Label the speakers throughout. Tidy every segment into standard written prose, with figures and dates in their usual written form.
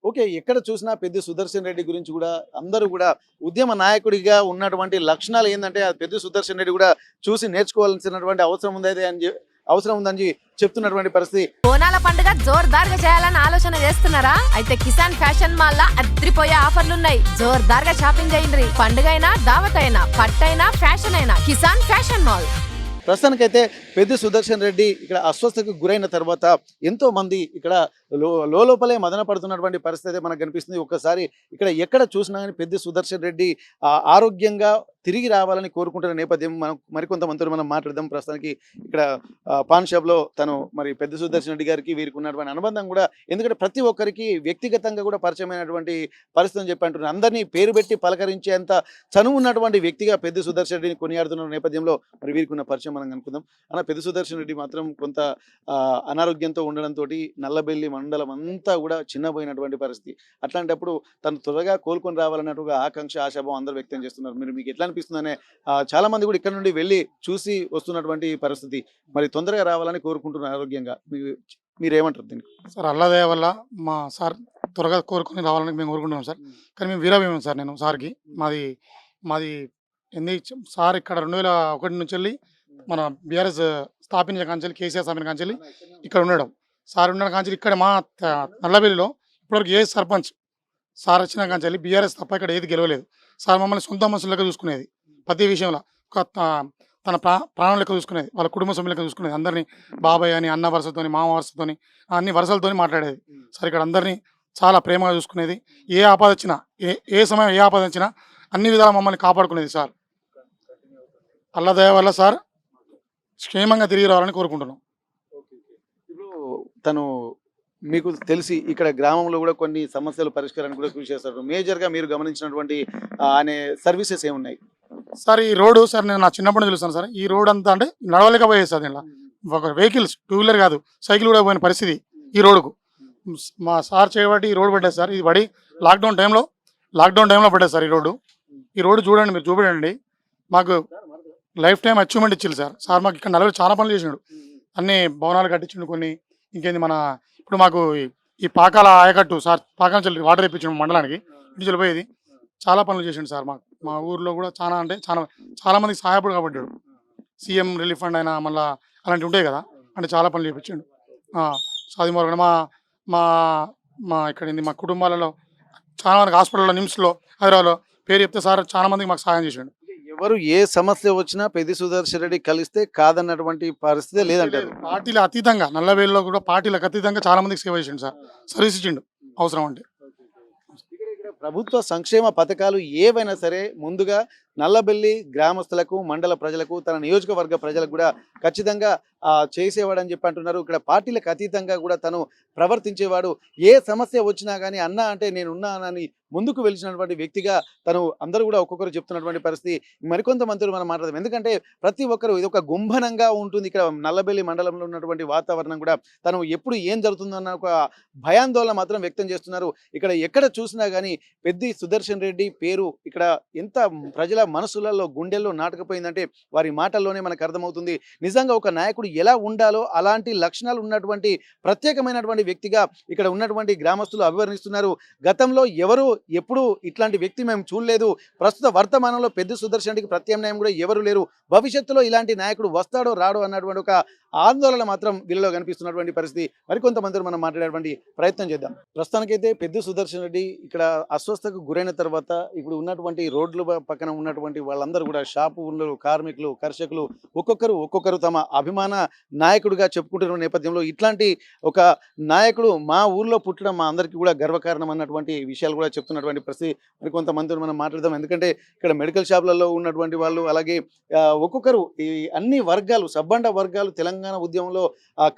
Speaker 1: Okay. ఎక్కడ చూసినా పెద్ది సుదర్శన్ రెడ్డి గురించి గూడా అందరూ గూడా ఉద్యమ నాయకుడిగా ఉన్నటువంటి లక్షణాలు ఏందంటే, అది పెద్ది సుదర్శన్ రెడ్డి గూడా చూసి నేర్చుకోవాల్సినటువంటి అవసరం ఉందయితే అవసరం ఉందని చెప్తున్నటువంటి పరిస్థితి.
Speaker 2: బోనాల పండుగ జోర్దార్గా చేయాలని ఆలోచన చేస్తున్నారా? అయితే కిసాన్ ఫ్యాషన్ మాల్ లా అద్రిపోయే ఆఫర్లున్నాయి. జోర్దార్గా షాపింగ్ చేయండి. పండుగైనా దావత్ అయినా పట్టైనా ఫ్యాషన్ అయినా కిసాన్ ఫ్యాషన్ మాల్.
Speaker 1: ప్రస్తుతానికైతే పెద్ది సుదర్శన్ రెడ్డి ఇక్కడ అస్వస్థకు గురైన తర్వాత ఎంతో మంది ఇక్కడ లోపలే మదన పడుతున్నటువంటి పరిస్థితి మనకు కనిపిస్తుంది. ఒక్కసారి ఇక్కడ ఎక్కడ చూసినా కానీ పెద్ది సుదర్శన్ రెడ్డి ఆరోగ్యంగా తిరిగి రావాలని కోరుకుంటున్న నేపథ్యం మనం మరికొంతమందితో మనం మాట్లాడదాం. ప్రస్తుతానికి ఇక్కడ పాన్ షాప్లో తను మరి పెద్ది సుదర్శన్ రెడ్డి గారికి వీరికి ఉన్నటువంటి అనుబంధం కూడా, ఎందుకంటే ప్రతి ఒక్కరికి వ్యక్తిగతంగా కూడా పరిచయమైనటువంటి పరిస్థితి అని చెప్పి అంటున్నారు. అందరినీ పేరు పెట్టి పలకరించేంత చనువు ఉన్నటువంటి వ్యక్తిగా పెద్ది సుదర్శన్ రెడ్డిని కొనియాడుతున్న నేపథ్యంలో మరి వీరికి ఉన్న పరిచయం మనం అనుకుందాం. అన్న, పెద్ది సుదర్శన్ రెడ్డి మాత్రం కొంత అనారోగ్యంతో ఉండడంతో నల్లబెల్లి మండలం అంతా కూడా చిన్నపోయినటువంటి పరిస్థితి. అట్లాంటప్పుడు తను త్వరగా కోలుకొని రావాలన్నట్టుగా ఆకాంక్ష, ఆశాభావం అందరూ వ్యక్తం చేస్తున్నారు. మీకు ఎట్లా అనిపిస్తుందనే చాలా మంది కూడా ఇక్కడ నుండి వెళ్ళి చూసి వస్తున్నటువంటి పరిస్థితి. మరి తొందరగా రావాలని కోరుకుంటున్నారు ఆరోగ్యంగా. మీరేమంటారు దీనికి?
Speaker 3: సార్ అల్లదయ వల్ల మా సార్ త్వరగా కోరుకొని రావాలని మేము కోరుకుంటున్నాం సార్. కానీ మేము వీరాభిమానం సార్. నేను సార్కి మాది మాది సార్ ఇక్కడ 2001 నుంచి వెళ్ళి మన బీఆర్ఎస్ స్థాపించిన కాంచెల్లి, కేసీఆర్ స్థాపించిన కాంచెల్లి ఇక్కడ ఉండడం. సార్ ఉన్న కాంచెల్లి ఇక్కడ మా నల్లబెల్లిలో ఇప్పటివరకు ఏ సర్పంచ్ సార్ వచ్చిన కాంచెల్లి బీఆర్ఎస్ తప్ప ఇక్కడ ఏది గెలవలేదు. సార్ మమ్మల్ని సొంత మనుషుల లెక్క చూసుకునేది. ప్రతి విషయంలో తన ప్రాణం లెక్క చూసుకునేది, వాళ్ళ కుటుంబ సభ్యుల లెక్క చూసుకునేది. అందరినీ బాబాయ్ అని, అన్న వరుసతోని, మామ వరుసతోని, అన్ని వరుసలతోని మాట్లాడేది. సార్ ఇక్కడ అందరినీ చాలా ప్రేమగా చూసుకునేది. ఏ ఆపద వచ్చినా, ఏ సమయం ఏ ఆపద వచ్చినా అన్ని విధాలా మమ్మల్ని కాపాడుకునేది సార్. అల్లదయ వల్ల సార్ క్షేమంగా తిరిగి రావాలని కోరుకుంటున్నాం.
Speaker 1: ఇప్పుడు తను మీకు తెలిసి ఇక్కడ గ్రామంలో కూడా కొన్ని సమస్యలు పరిష్కారానికి కూడా కృషి చేస్తారు. మేజర్గా మీరు గమనించినటువంటి అనే సర్వీసెస్ ఏమున్నాయి
Speaker 3: సార్? ఈ రోడ్డు సార్ నేను నా చిన్నప్పటి నుంచి తెలుస్తాను సార్. ఈ రోడ్ అంతా అంటే నడవలేకపోయేది సార్. దీనిలో ఒక వెహికల్స్, 2 వీలర్ కాదు, సైకిల్ కూడా పోయిన పరిస్థితి ఈ రోడ్డుకు. మా సార్ చేయబట్టి ఈ రోడ్డు పడ్డది సార్. ఇది పడి లాక్డౌన్ టైంలో పడ్డది సార్ ఈ రోడ్డు. ఈ రోడ్డు చూడండి, మీరు చూడండి. మాకు లైఫ్ టైం అచీవ్మెంట్ ఇచ్చింది సార్. సార్ మాకు ఇక్కడ నలుగురు చాలా పనులు చేసిండు. అన్ని భవనాలు కట్టించిండు. కొన్ని ఇంకేంది మన ఇప్పుడు మాకు ఈ పాకాల ఆయకట్టు సార్, పాకాల చెల్లి వాటర్ ఇప్పించిండు మండలానికి, ఇటు చెల్లిపోయేది. చాలా పనులు చేసిండు సార్. మా ఊర్లో కూడా చాలా అంటే చాలా మందికి సహాయపడు కాబట్టాడు. సీఎం రిలీఫ్ ఫండ్ అయినా మళ్ళీ అలాంటివి ఉంటాయి కదా, అంటే చాలా పనులు చేయించాడు. సాది మొరగడ మా మా ఇక్కడ మా కుటుంబాలలో చాలా మందికి హాస్పిటల్లో, నిమ్స్లో, హైదరాబాద్లో పేరు చెప్తే సార్ చాలా మందికి మాకు సహాయం చేసాడు.
Speaker 1: ఎవరు ఏ సమస్య వచ్చినా పెద్ది సుదర్శన్ రెడ్డి కలిస్తే కాదన్నటువంటి పరిస్థితి లేదంటారు.
Speaker 3: పార్టీలు అతీతంగా, నల్లవేలులో కూడా పార్టీలకు అతీతంగా చాలా మందికి సేవ చేసిండు సార్. సర్వీస్ ఇచ్చిండు అవసరం అంటే.
Speaker 1: ప్రభుత్వ సంక్షేమ పథకాలు ఏవైనా సరే ముందుగా నల్లబెల్లి గ్రామస్తులకు, మండల ప్రజలకు, తన నియోజకవర్గ ప్రజలకు కూడా ఖచ్చితంగా చేసేవాడని చెప్పి అంటున్నారు. ఇక్కడ పార్టీలకు అతీతంగా కూడా తను ప్రవర్తించేవాడు. ఏ సమస్య వచ్చినా కానీ అన్న అంటే నేనున్నానని ముందుకు వెలిచినటువంటి వ్యక్తిగా తను అందరూ కూడా ఒక్కొక్కరు చెప్తున్నటువంటి పరిస్థితి. మరికొంతమంది మనం మాట్లాడదాం. ఎందుకంటే ప్రతి ఒక్కరు ఇది ఒక గుంభనంగా ఉంటుంది. ఇక్కడ నల్లబెల్లి మండలంలో ఉన్నటువంటి వాతావరణం కూడా తను ఎప్పుడు ఏం జరుగుతుందన్న ఒక భయాందోళన మాత్రం వ్యక్తం చేస్తున్నారు. ఇక్కడ ఎక్కడ చూసినా కానీ పెద్ది సుదర్శన్ రెడ్డి పేరు ఇక్కడ ఎంత ప్రజల మనసులలో, గుండెల్లో నాటకపోయిందంటే వారి మాటల్లోనే మనకు అర్థమవుతుంది. నిజంగా ఒక నాయకుడు ఎలా ఉండాలో అలాంటి లక్షణాలు ఉన్నటువంటి ప్రత్యేకమైనటువంటి వ్యక్తిగా ఇక్కడ ఉన్నటువంటి గ్రామస్తులు అభివర్ణిస్తున్నారు. గతంలో ఎవరు ఎప్పుడు ఇట్లాంటి వ్యక్తి మేము చూడలేదు. ప్రస్తుత వర్తమానంలో పెద్ది సుదర్శన్ రెడ్డికి ప్రత్యామ్నాయం కూడా ఎవరు లేరు. భవిష్యత్తులో ఇలాంటి నాయకుడు వస్తాడో రాడో అన్నటువంటి ఒక ఆందోళన మాత్రం వీళ్ళలో కనిపిస్తున్నటువంటి పరిస్థితి. మరికొంతమంది మనం మాట్లాడేటువంటి ప్రయత్నం చేద్దాం. ప్రస్తుతానికైతే పెద్ది సుదర్శన్ రెడ్డి ఇక్కడ అస్వస్థకు గురైన తర్వాత ఇప్పుడు ఉన్నటువంటి రోడ్ల పక్కన ఉన్నటువంటి వాళ్ళందరూ కూడా షాపు ఉన్నలు, కార్మికులు, కర్షకులు ఒక్కొక్కరు తమ అభిమాన నాయకుడిగా చెప్పుకుంటున్న నేపథ్యంలో ఇట్లాంటి ఒక నాయకుడు మా ఊర్లో పుట్టడం మా అందరికీ కూడా గర్వకారణం అన్నటువంటి విషయాలు కూడా చెప్తున్నటువంటి పరిస్థితి. మరికొంతమంది మనం మాట్లాడదాం. ఎందుకంటే ఇక్కడ మెడికల్ షాపులలో ఉన్నటువంటి వాళ్ళు, అలాగే ఒక్కొక్కరు ఈ అన్ని వర్గాలు, సబ్బండ వర్గాలు తెలంగాణ ఉద్యమంలో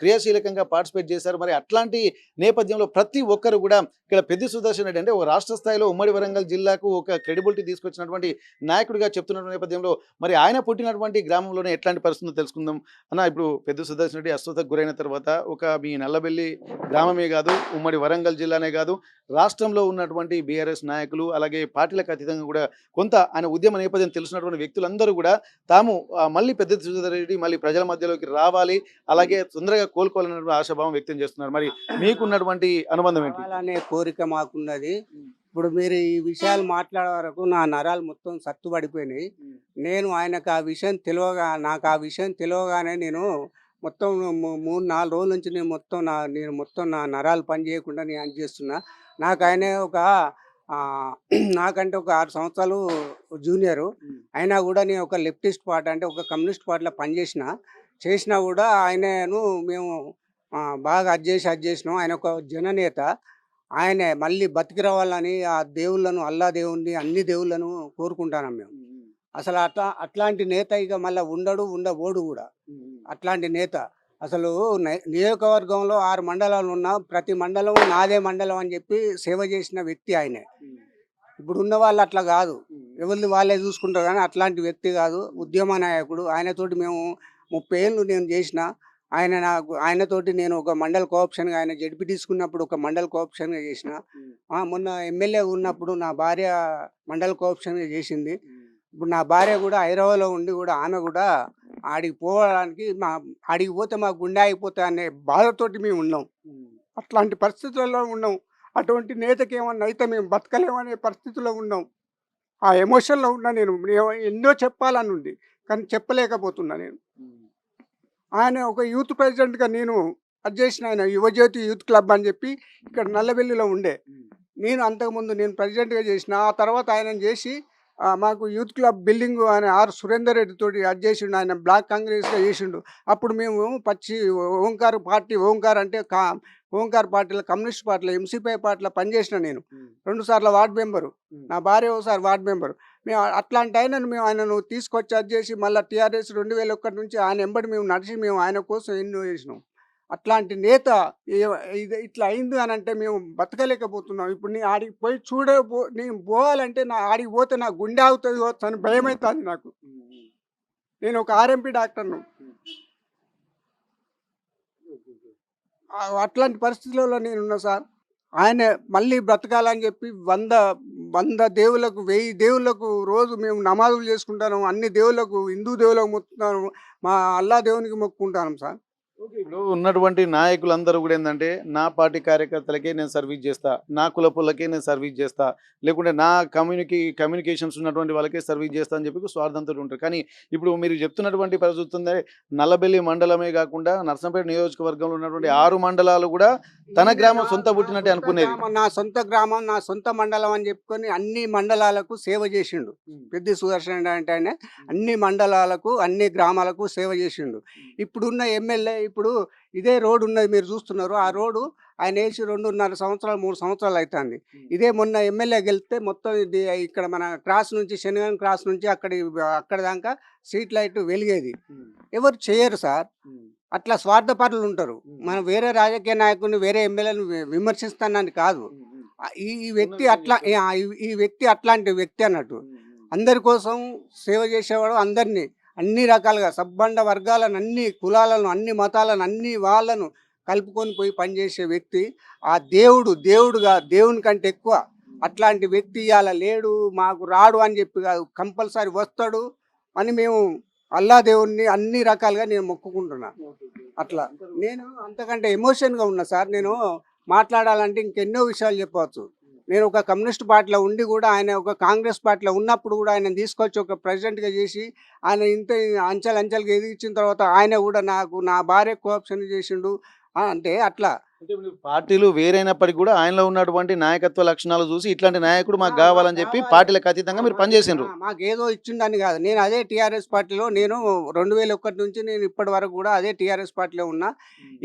Speaker 1: క్రియాశీలకంగా పార్టిసిపేట్ చేశారు. మరి అట్లాంటి నేపథ్యంలో ప్రతి ఒక్కరు కూడా ఇక్కడ పెద్ది సుదర్శన్ రెడ్డి అంటే ఒక రాష్ట్ర స్థాయిలో ఉమ్మడి వరంగల్ జిల్లాకు ఒక క్రెడిబిలిటీ తీసుకొచ్చినటువంటి నాయకుడిగా చెప్తున్న నేపథ్యంలో మరి ఆయన పుట్టినటువంటి గ్రామంలోనే ఎట్లాంటి పరిస్థితుందో తెలుసుకుందాం. అన్న, ఇప్పుడు పెద్ది సుదర్శన్ రెడ్డి అస్వస్థకు గురైన తర్వాత ఒక మీ నల్లబెల్లి గ్రామమే కాదు, ఉమ్మడి వరంగల్ జిల్లానే కాదు, రాష్ట్రంలో ఉన్నటువంటి బీఆర్ఎస్ నాయకులు, అలాగే పార్టీలకు అతీతంగా కూడా కొంత ఆయన ఉద్యమ నేపథ్యం తెలిసినటువంటి వ్యక్తులందరూ కూడా తాము మళ్ళీ పెద్ది సుదర్శన్ రెడ్డి మళ్ళీ ప్రజల మధ్యలోకి రావాలి, కావాలి, అలాగే తొందరగా కోలుకోవాలనే ఆశాభావం వ్యక్తం చేస్తున్నారు. మరి మీకున్నటువంటి అనుబంధం ఏంటి?
Speaker 4: కావాలనే కోరిక మాకున్నది. ఇప్పుడు మీరు ఈ విషయాలు మాట్లాడే వరకు నా నరాలు మొత్తం సత్తుపడిపోయినాయి. నేను ఆయనకు నాకు ఆ విషయం తెలియగానే నేను మొత్తం 3-4 రోజుల నుంచి నేను మొత్తం నా నరాలు పని చేయకుండా నేను అది చేస్తున్నా. నాకు ఆయన ఒక నాకంటే ఒక 6 సంవత్సరాలు జూనియరు. అయినా కూడా నేను ఒక లెఫ్టిస్ట్ పార్టీ అంటే ఒక కమ్యూనిస్ట్ పార్టీలో చేసినా కూడా మేము బాగా అది చేసినాం. ఆయన ఒక జననేత. ఆయన మళ్ళీ బతికి రావాలని ఆ దేవుళ్ళను, అల్లా దేవుణ్ణి, అన్ని దేవుళ్ళను కోరుకుంటున్నాం మేము. అసలు అట్లాంటి నేత ఇక మళ్ళీ ఉండబోడు కూడా. అట్లాంటి నేత అసలు నియోజకవర్గంలో 6 మండలాలు ఉన్నా ప్రతి మండలం నాదే మండలం అని చెప్పి సేవ చేసిన వ్యక్తి ఆయనే. ఇప్పుడు ఉన్న వాళ్ళు అట్లా కాదు, ఎవరిని వాళ్ళే చూసుకుంటారు, కానీ అట్లాంటి వ్యక్తి కాదు. ఉద్యమ నాయకుడు. ఆయనతోటి మేము 30 ఏళ్ళు నేను చేసిన. ఆయనతోటి నేను ఒక మండల కోఆప్షన్గా, ఆయన జడ్పీ తీసుకున్నప్పుడు ఒక మండల కోఆప్షన్గా చేసిన. మొన్న ఎమ్మెల్యే ఉన్నప్పుడు నా భార్య మండల కోఆప్షన్గా చేసింది. ఇప్పుడు నా భార్య కూడా హైదరాబాద్లో ఉండి కూడా ఆమె కూడా ఆడికి పోతే మా గుండె అయిపోతా అనే బాధతోటి మేము ఉన్నాం. అట్లాంటి పరిస్థితుల్లో ఉన్నాం. అటువంటి నేతకి ఏమన్నా అయితే మేము బతకలేమనే పరిస్థితిలో ఉన్నాం. ఆ ఎమోషన్లో ఉన్నా. నేను ఎన్నో చెప్పాలని ఉంది, కానీ చెప్పలేకపోతున్నా. నేను ఆయన ఒక యూత్ ప్రెసిడెంట్గా నేను అది చేసిన. ఆయన యువజ్యోతి యూత్ క్లబ్ అని చెప్పి ఇక్కడ నల్లవెల్లిలో ఉండే. నేను అంతకుముందు నేను ప్రెసిడెంట్గా చేసిన. ఆ తర్వాత ఆయన చేసి మాకు యూత్ క్లబ్ బిల్డింగ్ ఆయన సురేందర్ రెడ్డి తోటి అది చేసిండు. ఆయన బ్లాక్ కాంగ్రెస్గా చేసిండు. అప్పుడు మేము ఓంకార్ పార్టీ, ఓంకార్ పార్టీలో, కమ్యూనిస్ట్ పార్టీలో, ఎంసీపీ పార్టీలో పనిచేసిన. నేను 2 సార్లు వార్డు మెంబరు, నా భార్య ఒకసారి వార్డు మెంబరు. మేము అట్లాంటి ఆయనను తీసుకొచ్చి అది చేసి మళ్ళీ టీఆర్ఎస్ 2001 నుంచి ఆయన ఎంబడి మేము నడిచి ఆయన కోసం ఎన్నో చేసినాం. అట్లాంటి నేత ఇట్లా అయింది అని అంటే మేము బతకలేకపోతున్నాం. ఇప్పుడు నేను ఆడికి పోయి నేను పోవాలంటే ఆడికి పోతే నా గుండె అవుతుంది అని భయం అవుతుంది నాకు. నేను ఒక ఆర్ఎంపీ డాక్టర్ను. అట్లాంటి పరిస్థితులలో నేనున్నా సార్. ఆయన మళ్ళీ బ్రతకాలని చెప్పి 100 దేవుళ్ళకు, 1000 దేవుళ్ళకు రోజు మేము నమాజులు చేసుకుంటాను. అన్ని దేవుళ్ళకు, హిందూ దేవుళ్ళకు మొక్కుతాను, మా అల్లా దేవునికి మొక్కుకుంటాను సార్.
Speaker 1: ఇప్పుడు ఉన్నటువంటి నాయకులందరూ కూడా ఏంటంటే, నా పార్టీ కార్యకర్తలకే నేను సర్వీస్ చేస్తా, నా కులపులకే నేను సర్వీస్ చేస్తా, లేకుంటే నా కమ్యూనికేషన్స్ ఉన్నటువంటి వాళ్ళకే సర్వీస్ చేస్తా అని చెప్పి స్వార్థంతో ఉంటారు. కానీ ఇప్పుడు మీరు చెప్తున్నటువంటి పరిస్థితి నల్లబెల్లి మండలమే కాకుండా నర్సంపేట నియోజకవర్గంలో ఉన్నటువంటి 6 మండలాలు కూడా తన గ్రామం సొంత పుట్టినట్టే అనుకునేది.
Speaker 4: నా సొంత గ్రామం, నా సొంత మండలం అని చెప్పుకొని అన్ని మండలాలకు సేవ చేసిండు. పెద్ద సుదర్శన్ అంటే ఆయన అన్ని మండలాలకు, అన్ని గ్రామాలకు సేవ చేసిండు. ఇప్పుడున్న ఎమ్మెల్యే ఇప్పుడు ఇదే రోడ్డు ఉన్నది మీరు చూస్తున్నారు. ఆ రోడ్డు ఆయన వేసి 2.5 సంవత్సరాలు 3 సంవత్సరాలు అవుతుంది. ఇదే మొన్న ఎమ్మెల్యే గెలిస్తే మొత్తం ఇది ఇక్కడ మన క్రాస్ నుంచి, శనివారం క్రాస్ నుంచి అక్కడ దాకా స్ట్రీట్ లైట్ వెలిగేది. ఎవరు చేయరు సార్. అట్లా స్వార్థపరులు ఉంటారు. మనం వేరే రాజకీయ నాయకుడిని, వేరే ఎమ్మెల్యేని విమర్శిస్తానని కాదు. ఈ వ్యక్తి అట్లాంటి వ్యక్తి అన్నట్టు. అందరి కోసం సేవ చేసేవాడు. అందరినీ అన్ని రకాలుగా సబ్బండ వర్గాలను, అన్ని కులాలను, అన్ని మతాలను, అన్ని వాళ్ళను కలుపుకొని పోయి పనిచేసే వ్యక్తి. ఆ దేవుని కంటే ఎక్కువ అట్లాంటి వ్యక్తి ఇవాళ లేడు, మాకు రాడు అని చెప్పి కాదు, కంపల్సరీ వస్తాడు అని మేము అల్లా దేవుణ్ణి అన్ని రకాలుగా నేను మొక్కుకుంటున్నా. అట్లా నేను అంతకంటే ఎమోషన్గా ఉన్నా సార్. నేను మాట్లాడాలంటే ఇంకెన్నో విషయాలు చెప్పవచ్చు. నేను ఒక కమ్యూనిస్ట్ పార్టీలో ఉండి కూడా, ఆయన ఒక కాంగ్రెస్ పార్టీలో ఉన్నప్పుడు కూడా ఆయన తీసుకొచ్చి ఒక ప్రెసిడెంట్గా చేసి ఆయన ఇంత అంచెలుగా ఎదిగించిన తర్వాత ఆయన కూడా నా భార్య కోఆప్షన్ చేసిండు. అంటే అట్లా
Speaker 1: పార్టీలు వేరైనప్పటికీ కూడా ఆయనలో ఉన్నటువంటి నాయకత్వ లక్షణాలు చూసి ఇట్లాంటి నాయకుడు మాకు కావాలని చెప్పి పార్టీలకు అతీతంగా మీరు పనిచేసిండ్రు.
Speaker 4: మాకు ఏదో ఇచ్చిండని కాదు. నేను అదే టీఆర్ఎస్ పార్టీలో, నేను 2001 నుంచి నేను ఇప్పటి వరకు కూడా అదే టీఆర్ఎస్ పార్టీలో ఉన్నా.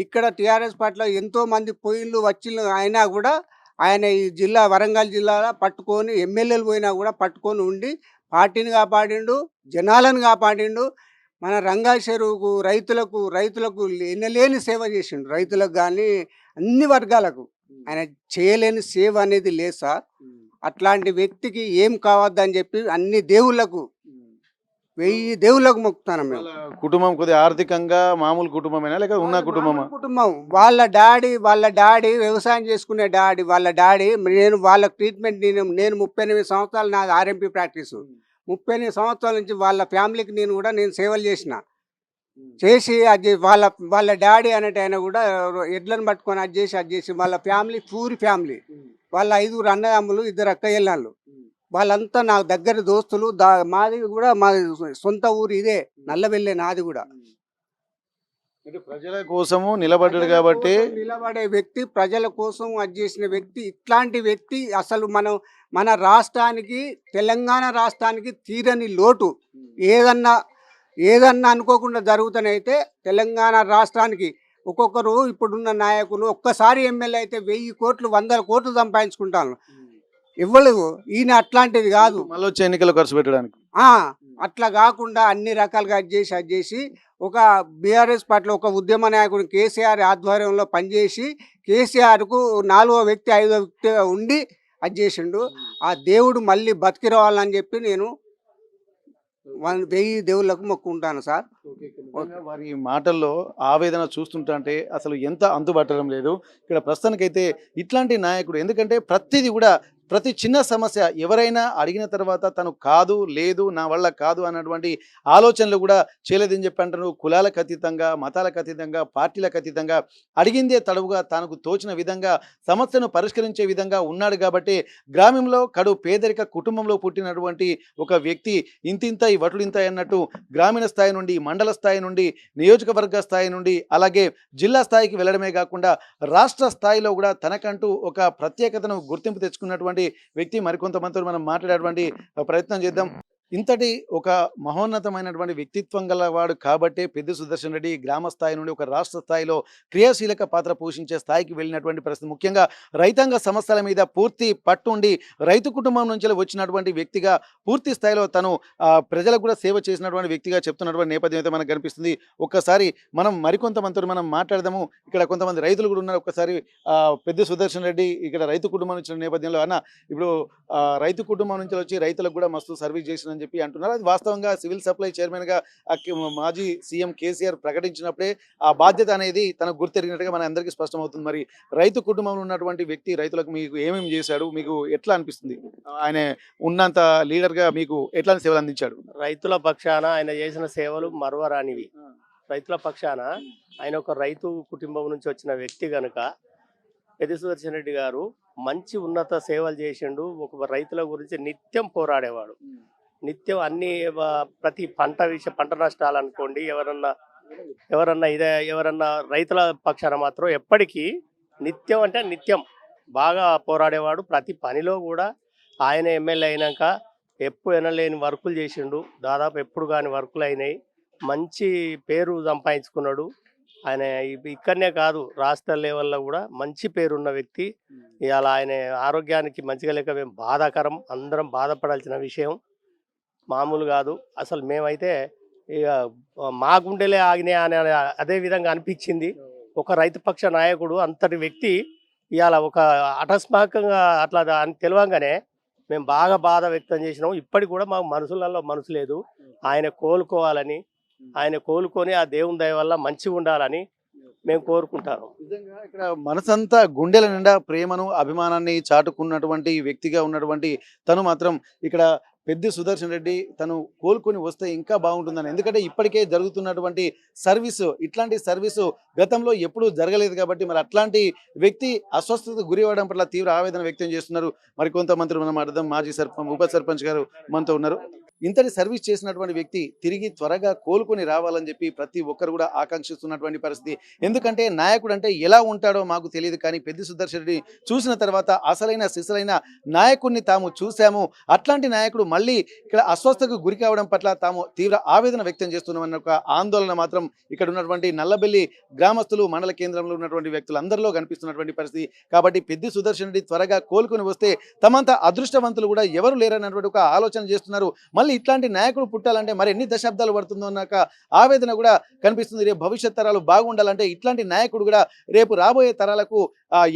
Speaker 4: ఇక్కడ టీఆర్ఎస్ పార్టీలో ఎంతో మంది పోయిళ్ళు వచ్చిళ్ళు అయినా కూడా ఆయన ఈ వరంగల్ జిల్లాలో పట్టుకొని, ఎమ్మెల్యేలు పోయినా కూడా పట్టుకొని ఉండి పార్టీని కాపాడిండు, జనాలను కాపాడిండు. మన రంగాల చెరువుకు, రైతులకు ఎన్నలేని సేవ చేసిండు. రైతులకు కానీ అన్ని వర్గాలకు ఆయన చేయలేని సేవ అనేది లేదు సార్. అట్లాంటి వ్యక్తికి ఏం కావద్దని చెప్పి అన్ని దేవుళ్ళకు, 1000 దేవుళ్ళకు మొక్కుతాను మేము.
Speaker 1: కుటుంబం కొద్దిగా ఆర్థికంగా మామూలు కుటుంబమేనా లేక ఉన్న కుటుంబమా?
Speaker 4: కుటుంబం. వాళ్ళ డాడీ వ్యవసాయం చేసుకునే వాళ్ళ డాడీ నేను వాళ్ళ ట్రీట్మెంట్ నేను 38 సంవత్సరాలు నాది ఆర్ఎంపీ ప్రాక్టీసు. 38 సంవత్సరాల నుంచి వాళ్ళ ఫ్యామిలీకి నేను సేవలు చేసిన. చేసి అది వాళ్ళ వాళ్ళ డాడీ అనేటి ఆయన కూడా ఎడ్లను పట్టుకొని అది చేసి వాళ్ళ ఫ్యామిలీ పూరి ఫ్యామిలీ, వాళ్ళ 5 అన్నదమ్ములు 2 అక్కయ్యలు, వాళ్ళంతా నా దగ్గర దోస్తులు. మాది కూడా మాది సొంత ఊరు ఇదే నల్లబెల్లే, నాది కూడా.
Speaker 1: అంటే ప్రజల కోసము నిలబడ్డాడు కాబట్టి
Speaker 4: ప్రజల కోసం నిలబడే వ్యక్తి, ప్రజల కోసం అది చేసిన వ్యక్తి, ఇట్లాంటి వ్యక్తి అసలు మన రాష్ట్రానికి, తెలంగాణ రాష్ట్రానికి తీరని లోటు. ఏదన్నా అనుకోకుండా జరుగుతానైతే తెలంగాణ రాష్ట్రానికి ఒక్కొక్కరు ఇప్పుడున్న నాయకులు ఒక్కసారి ఎమ్మెల్యే అయితే 1000 కోట్లు 100 కోట్లు సంపాదించుకుంటాను. ఇవ్వలేదు. ఈయన అట్లాంటిది కాదు.
Speaker 1: మళ్ళీ వచ్చే ఎన్నికలు ఖర్చు పెట్టడానికి
Speaker 4: అట్లా కాకుండా అన్ని రకాలుగా అది చేసి ఒక బీఆర్ఎస్ పార్టీలో ఒక ఉద్యమ నాయకుడు కేసీఆర్ ఆధ్వర్యంలో పనిచేసి కేసీఆర్కు 4వ వ్యక్తి 5వ వ్యక్తిగా ఉండి అది చేసిండు. ఆ దేవుడు మళ్ళీ బతికి రావాలని చెప్పి నేను 1000 దేవుళ్ళకు మొక్కుంటాను సార్.
Speaker 1: వారి మాటల్లో ఆవేదన చూస్తుంటే అసలు ఎంత అంతుబట్టడం లేదు. ఇక్కడ ప్రస్తుతానికైతే ఇట్లాంటి నాయకుడు, ఎందుకంటే ప్రతిదీ కూడా ప్రతి చిన్న సమస్య ఎవరైనా అడిగిన తర్వాత తను కాదు, లేదు, నా వల్ల కాదు అన్నటువంటి ఆలోచనలు కూడా చేయలేదని చెప్పి అంటారు. కులాలకు అతీతంగా, మతాలకు అతీతంగా, పార్టీలకు అతీతంగా అడిగిందే తడవుగా తనకు తోచిన విధంగా సమస్యను పరిష్కరించే విధంగా ఉన్నాడు. కాబట్టి గ్రామంలో కడు పేదరిక కుటుంబంలో పుట్టినటువంటి ఒక వ్యక్తి ఇంతింత ఈ వటుడింత అన్నట్టు గ్రామీణ స్థాయి నుండి, మండల స్థాయి నుండి, నియోజకవర్గ స్థాయి నుండి, అలాగే జిల్లా స్థాయికి వెళ్ళడమే కాకుండా రాష్ట్ర స్థాయిలో కూడా తనకంటూ ఒక ప్రత్యేకతను గుర్తింపు తెచ్చుకున్నటువంటి వ్యక్తి. మరికొంతమందితో మనం మాట్లాడేటువంటి ప్రయత్నం చేద్దాం. ఇంతటి ఒక మహోన్నతమైనటువంటి వ్యక్తిత్వం గలవాడు కాబట్టే పెద్ది సుదర్శన్ రెడ్డి గ్రామ స్థాయి నుండి ఒక రాష్ట్ర స్థాయిలో క్రియాశీలక పాత్ర పోషించే స్థాయికి వెళ్ళినటువంటి పరిస్థితి. ముఖ్యంగా రైతాంగ సమస్యల మీద పూర్తి పట్టుండి రైతు కుటుంబం నుంచి వచ్చినటువంటి వ్యక్తిగా పూర్తి స్థాయిలో తను ప్రజలకు కూడా సేవ చేసినటువంటి వ్యక్తిగా చెప్తున్నటువంటి నేపథ్యం అయితే మనకు కనిపిస్తుంది. ఒక్కసారి మనం మరికొంతమందితో మనం మాట్లాడదాము. ఇక్కడ కొంతమంది రైతులు కూడా ఉన్నారు. ఒక్కసారి పెద్ది సుదర్శన్ రెడ్డి ఇక్కడ రైతు కుటుంబం నుంచి నేపథ్యంలో అన్న ఇప్పుడు రైతు కుటుంబం నుంచి వచ్చి రైతులకు కూడా మస్తు సర్వీస్ చేసిన చెప్పి అంటున్నారు. అది వాస్తవంగా సివిల్ సప్లై చైర్మన్ గా మాజీ సీఎం కేసీఆర్ ప్రకటించినప్పుడే ఆ బాధ్యత అనేది తనకు గుర్తెరిగినట్టుగా మన అందరికీ స్పష్టమవుతుంది. మరి రైతు కుటుంబంలో ఉన్నటువంటి వ్యక్తి రైతులకు మీకు ఏమేమి చేశాడు, మీకు ఎట్లా అనిపిస్తుంది? ఆయన ఉన్నంత లీడర్ గా మీకు ఎట్లాంటి సేవలు అందించాడు?
Speaker 5: రైతుల పక్షాన ఆయన చేసిన సేవలు మరువరానివి. రైతుల పక్షాన ఆయన ఒక రైతు కుటుంబం నుంచి వచ్చిన వ్యక్తి కనుక పెద్ది సుదర్శన్ రెడ్డి గారు మంచి ఉన్నత సేవలు చేసిండు. ఒక రైతుల గురించి నిత్యం పోరాడేవాడు. నిత్యం అన్ని ప్రతి పంట నష్టాలు అనుకోండి, ఎవరన్నా రైతుల పక్షాన మాత్రం ఎప్పటికీ నిత్యం అంటే నిత్యం బాగా పోరాడేవాడు. ప్రతి పనిలో కూడా ఆయన ఎమ్మెల్యే అయినాక ఎప్పుడు ఎనలేని వర్కులు చేసిండు. దాదాపు ఎప్పుడు కాని వర్కులు అయినాయి. మంచి పేరు సంపాదించుకున్నాడు. ఆయన ఇక్కడనే కాదు రాష్ట్ర లెవెల్లో కూడా మంచి పేరున్న వ్యక్తి. ఇవాళ ఆయన ఆరోగ్యానికి మంచిగా లేక మేము బాధాకరం, అందరం బాధపడాల్సిన విషయం, మామూలు కాదు. అసలు మేమైతే ఇక మా గుండెలే ఆగినాయి అని అదే విధంగా అనిపించింది. ఒక రైతు పక్ష నాయకుడు అంతటి వ్యక్తి ఇవాళ ఒక అకస్మాత్తుగా అట్లా అని తెలియంగానే మేము బాగా బాధ వ్యక్తం చేసినాం. ఇప్పటికి కూడా మాకు మనసులలో మనసు లేదు. ఆయన కోలుకోవాలని, ఆయన కోలుకొని ఆ దేవుని దయ వల్ల మంచిగా ఉండాలని మేము కోరుకుంటాము.
Speaker 1: నిజంగా ఇక్కడ మనసంతా గుండెల నిండా ప్రేమను, అభిమానాన్ని చాటుకున్నటువంటి వ్యక్తిగా ఉన్నటువంటి తను మాత్రం ఇక్కడ పెద్ది సుదర్శన్ రెడ్డి తను కోలుకొని వస్తే ఇంకా బాగుంటుందని. ఎందుకంటే ఇప్పటికే జరుగుతున్నటువంటి సర్వీసు, ఇట్లాంటి సర్వీసు గతంలో ఎప్పుడూ జరగలేదు. కాబట్టి మరి అట్లాంటి వ్యక్తి అస్వస్థతకు గురి అవ్వడం పట్ల తీవ్ర ఆవేదన వ్యక్తం చేస్తున్నారు. మరి కొంతమంది మనం అర్థం మాజీ ఉప సర్పంచ్ గారు మనతో ఉన్నారు. ఇంతటి సర్వీస్ చేసినటువంటి వ్యక్తి తిరిగి త్వరగా కోలుకొని రావాలని చెప్పి ప్రతి ఒక్కరు కూడా ఆకాంక్షిస్తున్నటువంటి పరిస్థితి. ఎందుకంటే నాయకుడు అంటే ఎలా ఉంటాడో మాకు తెలియదు, కానీ పెద్ది సుదర్శన్ రెడ్డి చూసిన తర్వాత అసలైన సిసలైన నాయకుడిని తాము చూసాము. అట్లాంటి నాయకుడు మళ్ళీ ఇక్కడ అస్వస్థకు గురి కావడం పట్ల తాము తీవ్ర ఆవేదన వ్యక్తం చేస్తున్నామన్న ఒక ఆందోళన మాత్రం ఇక్కడ ఉన్నటువంటి నల్లబెల్లి గ్రామస్తులు, మండల కేంద్రంలో ఉన్నటువంటి వ్యక్తులు అందరిలో కనిపిస్తున్నటువంటి పరిస్థితి. కాబట్టి పెద్ది సుదర్శన్ రెడ్డి త్వరగా కోలుకొని వస్తే తమంత అదృష్టవంతులు కూడా ఎవరు లేరన్నటువంటి ఒక ఆలోచన చేస్తున్నారు. మళ్ళీ ఇట్లాంటి నాయకుడు పుట్టాలంటే మరి ఎన్ని దశాబ్దాలు పడుతుందో అన్నాక ఆవేదన కూడా కనిపిస్తుంది. రేపు భవిష్యత్ తరాలు బాగుండాలంటే ఇట్లాంటి నాయకుడు కూడా రేపు రాబోయే తరాలకు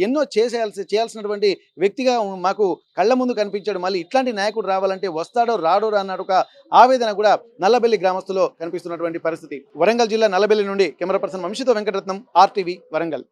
Speaker 1: ఎన్నో చేయాల్సినటువంటి వ్యక్తిగా మాకు కళ్ళ ముందు కనిపించాడు. మళ్ళీ ఇట్లాంటి నాయకుడు రావాలంటే వస్తాడో రాడో అన్నాడు ఒక ఆవేదన కూడా నల్లబెల్లి గ్రామస్తులో కనిపిస్తున్నటువంటి పరిస్థితి. వరంగల్ జిల్లా నల్లబెల్లి నుండి కెమెరా పర్సన్ వంశీతో వెంకటరత్నం, RTV వరంగల్.